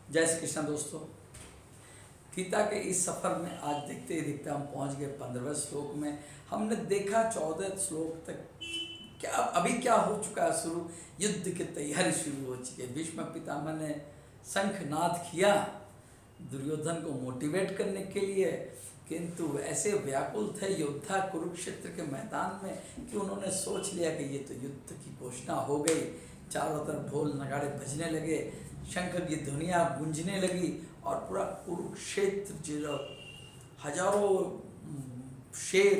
जय श्री कृष्ण दोस्तों। गीता के इस सफर में आज देखते ही देखते हम पहुंच गए 15वें श्लोक में। हमने देखा 14 श्लोक तक क्या हो चुका है शुरू, युद्ध की तैयारी शुरू हो चुकी है। भीष्म पितामह ने शंखनाद किया दुर्योधन को मोटिवेट करने के लिए, किंतु ऐसे व्याकुल थे योद्धा कुरुक्षेत्र के मैदान में कि उन्होंने सोच लिया कि ये तो युद्ध की घोषणा हो गई। चारों तरफ ढोल नगाड़े बजने लगे, शंख की ध्वनियाँ गूंजने लगी और पूरा कुरुक्षेत्र जो हजारों शेर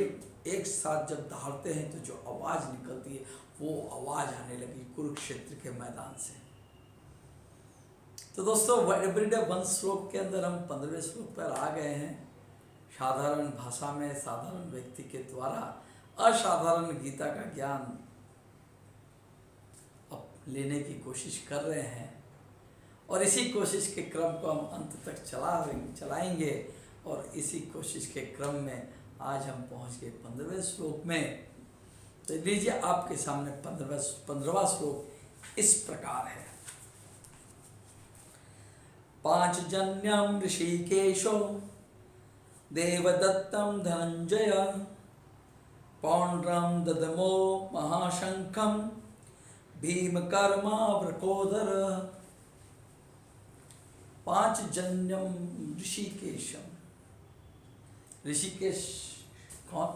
एक साथ जब दहाड़ते हैं तो जो आवाज़ निकलती है वो आवाज़ आने लगी कुरुक्षेत्र के मैदान से। तो दोस्तों एवरीडे वन श्लोक के अंदर हम 15वें श्लोक पर आ गए हैं। साधारण भाषा में साधारण व्यक्ति के द्वारा असाधारण गीता का ज्ञान अब लेने की कोशिश कर रहे हैं और इसी कोशिश के क्रम को हम अंत तक चलाएंगे। और इसी कोशिश के क्रम में आज हम पहुंच गए 15वें श्लोक में। तो लीजिए आपके सामने 15वां श्लोक इस प्रकार है। पांचजन्यम ऋषिकेशो देवदत्तम धनंजय पौंड्रम ददमो महाशंखम भीमकर्मा वृकोदर। पांचजन्यम ऋषिकेशम। ऋषिकेश कौन?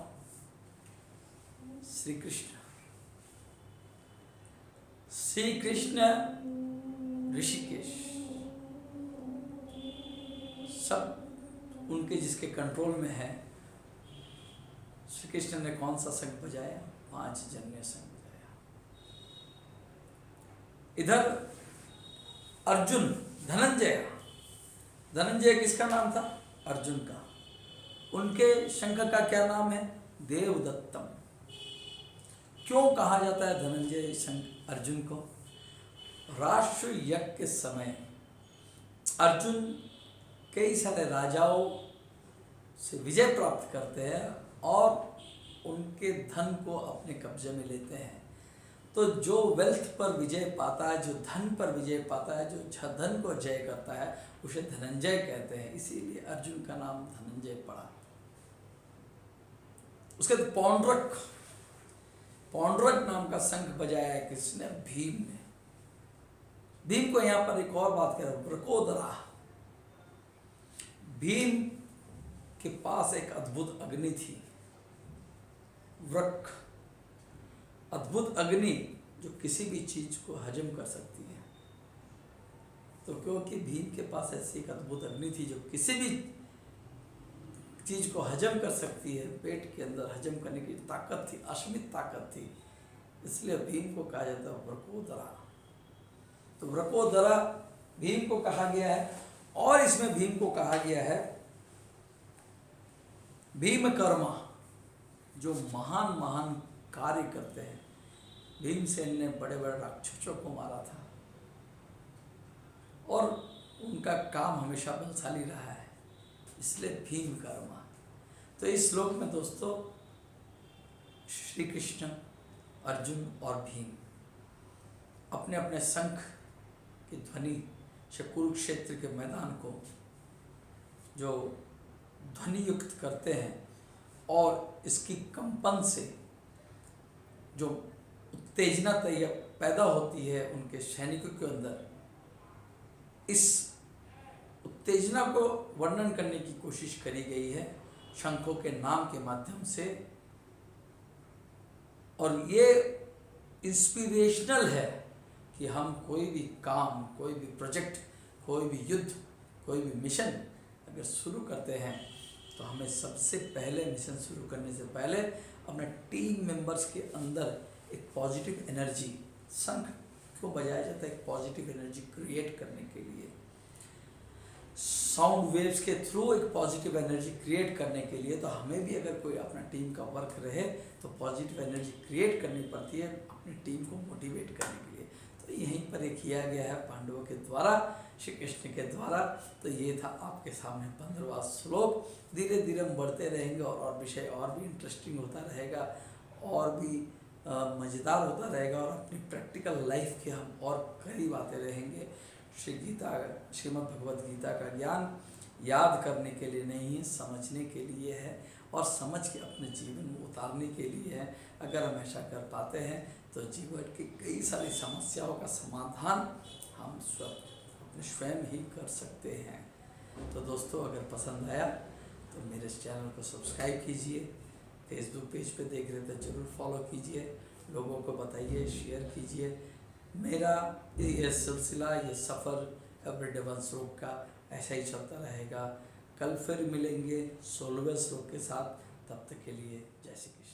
श्री कृष्ण। श्री कृष्ण ऋषिकेश सब उनके जिसके कंट्रोल में है। श्री कृष्ण ने कौन सा शंख बजाया? पांचजन्य शंख बजाया। इधर अर्जुन धनंजय किसका नाम था? अर्जुन का। उनके शंख का क्या नाम है? देवदत्तम। क्यों कहा जाता है धनंजय शंख अर्जुन को? राष्ट्र यज्ञ के समय अर्जुन कई सारे राजाओं से विजय प्राप्त करते हैं और उनके धन को अपने कब्जे में लेते हैं। तो जो वेल्थ पर विजय पाता है, जो धन पर विजय पाता है, जो धन को जय करता है, उसे धनंजय कहते हैं। इसीलिए अर्जुन का नाम धनंजय पड़ा। उसके बाद पौंड्रक नाम का शंख बजाया है किसने? भीम ने। भीम को यहां पर एक और बात कह रहा हूं, वृकोदरा। भीम के पास एक अद्भुत अग्नि थी, वृक। अद्भुत अग्नि जो किसी भी चीज को हजम कर सकती है। तो क्योंकि भीम के पास ऐसी एक अद्भुत अग्नि थी जो किसी भी चीज को हजम कर सकती है, पेट के अंदर हजम करने की ताकत थी, असीमित ताकत थी, इसलिए भीम को कहा जाता है वृकोदरा। तो वृकोदरा भीम को कहा गया है। और इसमें भीम को कहा गया है भीमकर्मा, जो महान महान कार्य करते हैं। भीमसेन ने बड़े बड़े राक्षसों को मारा था और उनका काम हमेशा बलशाली रहा है, इसलिए भीमकर्मा। तो इस श्लोक में दोस्तों श्री कृष्ण, अर्जुन और भीम अपने अपने शंख की ध्वनि से कुरुक्षेत्र के मैदान को जो ध्वनि युक्त करते हैं और इसकी कंपन से जो उत्तेजना पैदा होती है उनके सैनिकों के अंदर, इस उत्तेजना को वर्णन करने की कोशिश करी गई है शंखों के नाम के माध्यम से। और ये इंस्पिरेशनल है कि हम कोई भी काम, कोई भी प्रोजेक्ट, कोई भी युद्ध, कोई भी मिशन अगर शुरू करते हैं तो हमें सबसे पहले मिशन शुरू करने से पहले अपने टीम मेंबर्स के अंदर एक पॉजिटिव एनर्जी, शंख को बजाया जाता है एक पॉजिटिव एनर्जी क्रिएट करने के लिए, साउंड वेव्स के थ्रू एक पॉजिटिव एनर्जी क्रिएट करने के लिए। तो हमें भी अगर कोई अपना टीम का वर्क रहे तो पॉजिटिव एनर्जी क्रिएट करनी पड़ती है अपनी टीम को मोटिवेट करने के लिए। तो यहीं पर एक किया गया है पांडवों के द्वारा, श्री कृष्ण के द्वारा। तो ये था आपके सामने 15वां श्लोक। धीरे धीरे हम बढ़ते रहेंगे और विषय और भी इंटरेस्टिंग होता रहेगा और भी मज़ेदार होता रहेगा और अपनी प्रैक्टिकल लाइफ के हम और करीब आते रहेंगे। श्रीमद् भगवद गीता का ज्ञान याद करने के लिए नहीं है, समझने के लिए है और समझ के अपने जीवन में उतारने के लिए है। अगर हम ऐसा कर पाते हैं तो जीवन की कई सारी समस्याओं का समाधान हम अपने स्वयं ही कर सकते हैं। तो दोस्तों, अगर पसंद आया तो मेरे इस चैनल को सब्सक्राइब कीजिए, फेसबुक पेज पे देख रहे तो ज़रूर फॉलो कीजिए, लोगों को बताइए, शेयर कीजिए। मेरा ये सिलसिला, ये सफ़र एवरीडे वन श्लोक का ऐसा ही चलता रहेगा। कल फिर मिलेंगे 16वें श्लोक के साथ। तब तक के लिए जय श्री कृष्ण।